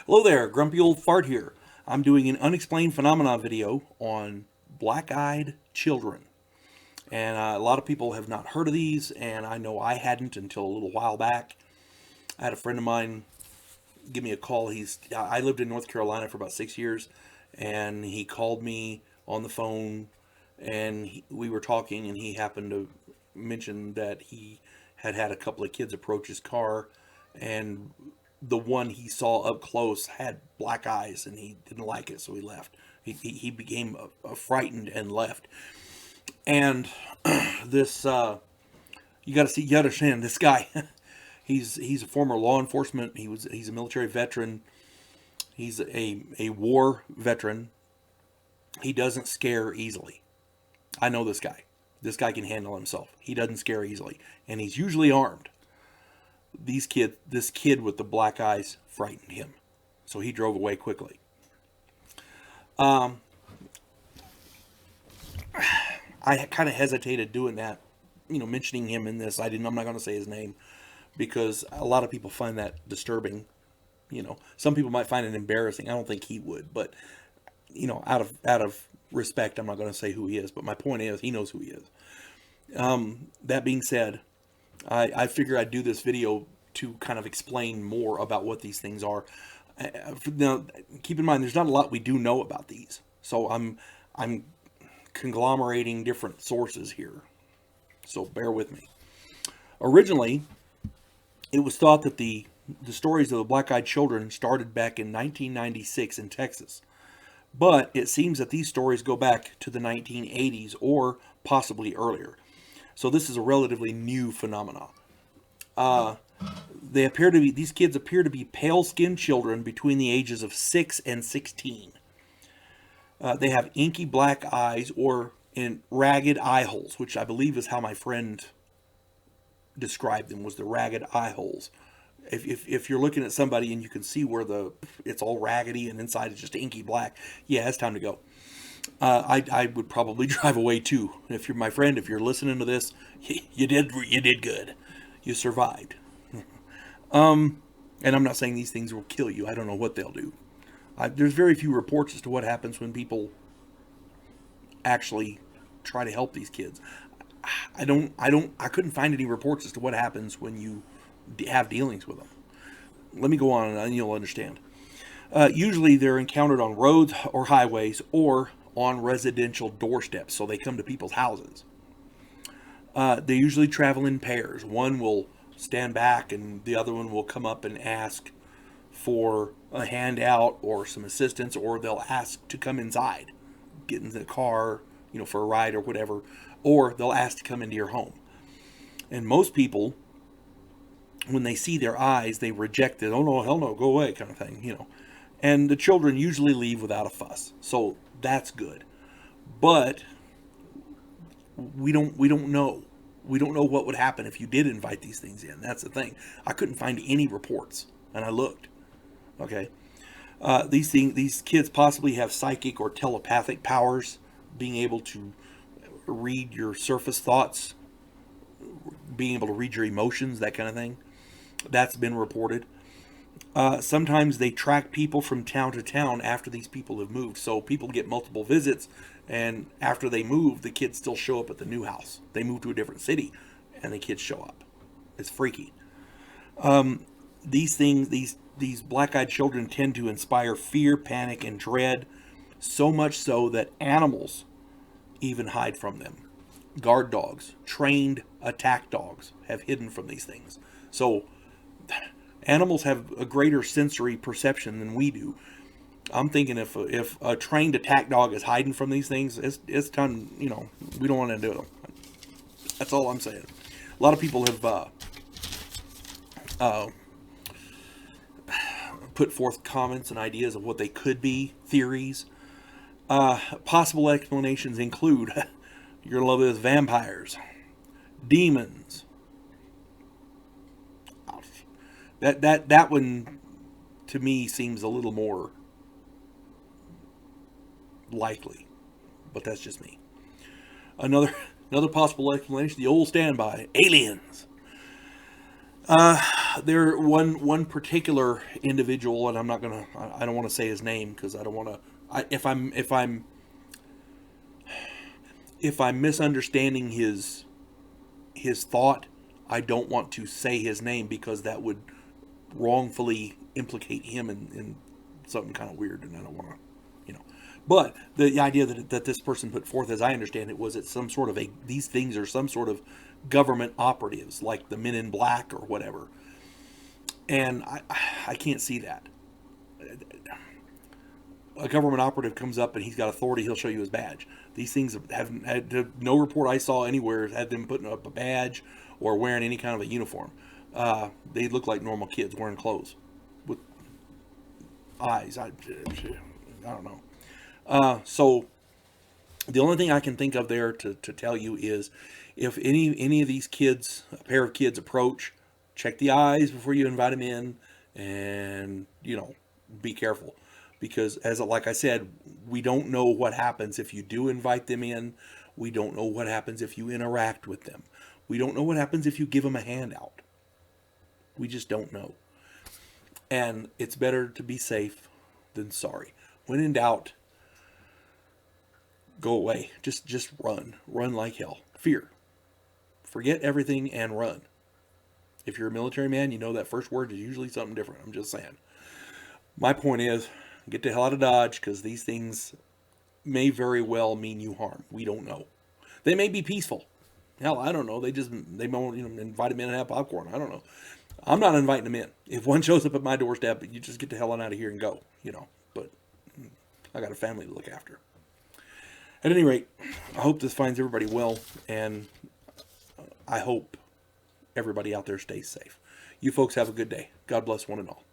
Hello there, Grumpy Old Fart here. I'm doing an unexplained phenomena video on black-eyed children. And a lot of people have not heard of these, and I know I hadn't until a little while back. I had a friend of mine give me a call. I lived in North Carolina for about 6 years, and he called me on the phone, and we were talking, and he happened to mention that he had a couple of kids approach his car, and the one he saw up close had black eyes, and he didn't like it, so he left. He became frightened and left. And this you got to see, you got to understand this guy. He's a former law enforcement. He's a military veteran. He's a war veteran. He doesn't scare easily. I know this guy. This guy can handle himself. He doesn't scare easily, and he's usually armed. This kid with the black eyes frightened him, so he drove away quickly. I kind of hesitated doing that, mentioning him in this. I'm not going to say his name because a lot of people find that disturbing. Some people might find it embarrassing. I don't think he would, but out of respect, I'm not going to say who he is. But my point is, he knows who he is. That being said, I figure I'd do this video to kind of explain more about what these things are. Now, keep in mind, there's not a lot we do know about these, so I'm conglomerating different sources here. So bear with me. Originally, it was thought that the stories of the black-eyed children started back in 1996 in Texas. But it seems that these stories go back to the 1980s or possibly earlier. So this is a relatively new phenomenon. These kids appear to be pale-skinned children between the ages of 6 and 16. They have inky black eyes or in ragged eye holes, which I believe is how my friend described them, was the ragged eye holes. If you're looking at somebody and you can see where it's all raggedy and inside it's just inky black, yeah, it's time to go. I would probably drive away too. If you're my friend, if you're listening to this, you did good. You survived. And I'm not saying these things will kill you. I don't know what they'll do. There's very few reports as to what happens when people actually try to help these kids. I couldn't find any reports as to what happens when you have dealings with them. Let me go on and you'll understand. Usually they're encountered on roads or highways or on residential doorsteps, so they come to people's houses. They usually travel in pairs. One will stand back and the other one will come up and ask for a handout or some assistance, or they'll ask to come inside, get in the car, for a ride or whatever, or they'll ask to come into your home. And most people, when they see their eyes, they reject it. Oh no, hell no, go away, kind of thing, And the children usually leave without a fuss, so that's good. But we don't know. We don't know what would happen if you did invite these things in. That's the thing. I couldn't find any reports, and I looked. Okay, these kids possibly have psychic or telepathic powers, being able to read your surface thoughts, being able to read your emotions, that kind of thing. That's been reported. Sometimes they track people from town to town after these people have moved. So people get multiple visits, and after they move, the kids still show up at the new house. They move to a different city, and the kids show up. It's freaky. These black-eyed children tend to inspire fear, panic, and dread, so much so that animals even hide from them. Guard dogs, trained attack dogs, have hidden from these things. So animals have a greater sensory perception than we do. I'm thinking if a trained attack dog is hiding from these things, it's time, we don't want to do them. That's all I'm saying. A lot of people have put forth comments and ideas of what they could be, theories. Possible explanations include, you're going to love this, vampires, demons. That one, to me, seems a little more likely, but that's just me. Another possible explanation, the old standby, aliens. there one particular individual, and I don't want to say his name because I don't want to. If I'm misunderstanding his thought, I don't want to say his name because that would wrongfully implicate him in something kind of weird, and I don't want to, you know. But the idea that this person put forth, as I understand it, was that some sort of these things are some sort of government operatives, like the Men in Black or whatever. And I can't see that. A government operative comes up and he's got authority, he'll show you his badge. These things haven't had no report I saw anywhere had them putting up a badge or wearing any kind of a uniform. They look like normal kids wearing clothes with eyes. I don't know. So the only thing I can think of there to tell you is if any of these kids, a pair of kids approach, check the eyes before you invite them in, and be careful. Because like I said, we don't know what happens if you do invite them in. We don't know what happens if you interact with them. We don't know what happens if you give them a handout. We just don't know. And it's better to be safe than sorry. When in doubt, go away. Just run. Run like hell. Fear. Forget everything and run. If you're a military man, you know that first word is usually something different. I'm just saying. My point is, get the hell out of Dodge, because these things may very well mean you harm. We don't know. They may be peaceful. Hell, I don't know. They won't invite them in and have popcorn. I don't know. I'm not inviting them in. If one shows up at my doorstep, you just get the hell out of here and go. But I got a family to look after. At any rate, I hope this finds everybody well, and I hope everybody out there stays safe. You folks have a good day. God bless one and all.